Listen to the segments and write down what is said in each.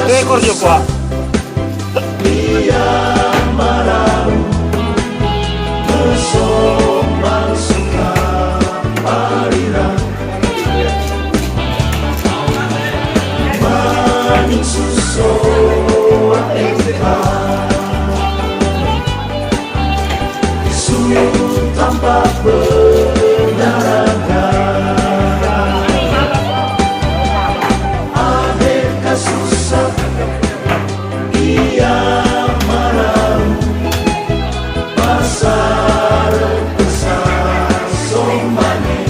Ekor juga. Dia marah bersombang suka parira maning suso eka su tanpa penaraga adeka susah ia marah pasar besar somane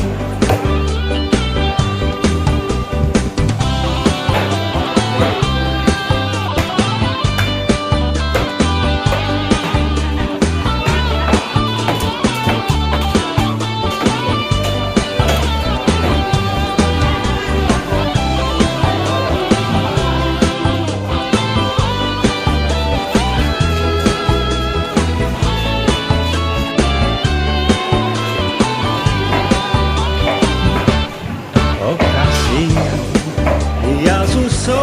Ia susu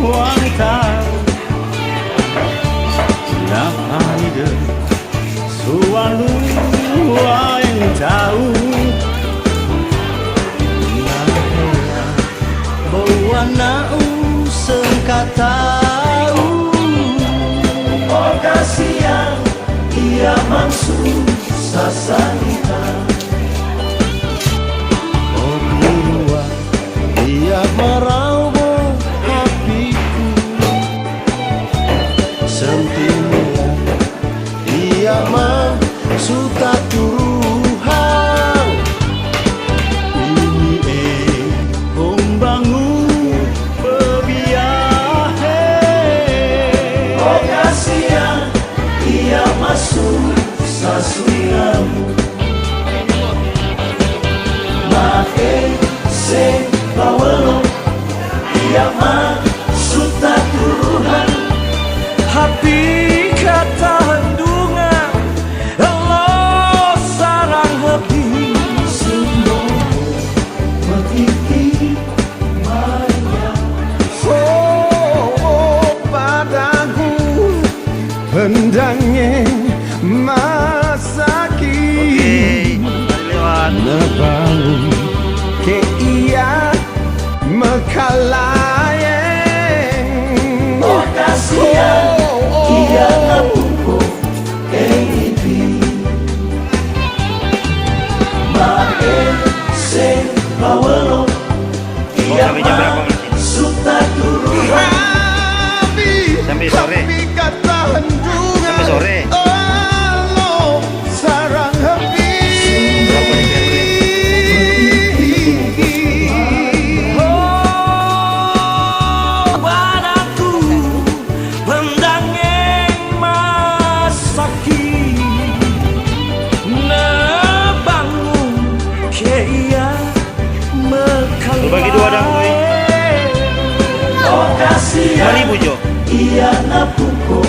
wanita siapa ide sualu yang tahu bahwa nau sengkatau oh kasihan ia mangsung sasanita ia meraup hatiku sentimen ia suka turuhan ini membangun pebiahe oh kasihan ia masuk sasuiramu make se bawelo ia masuk tak turuhan hati kata hendungan lo sarang hati sindong metiti maya oh padaku hendangnya masaki nebangun ke ia mekalayeng oh kasihan ia napuko keipi make se bawelo ia masuk tak turuhan sampai sore sampai sore sarang hati bagi dua dang gue. Oh kasihan Mari bujo. ia napuko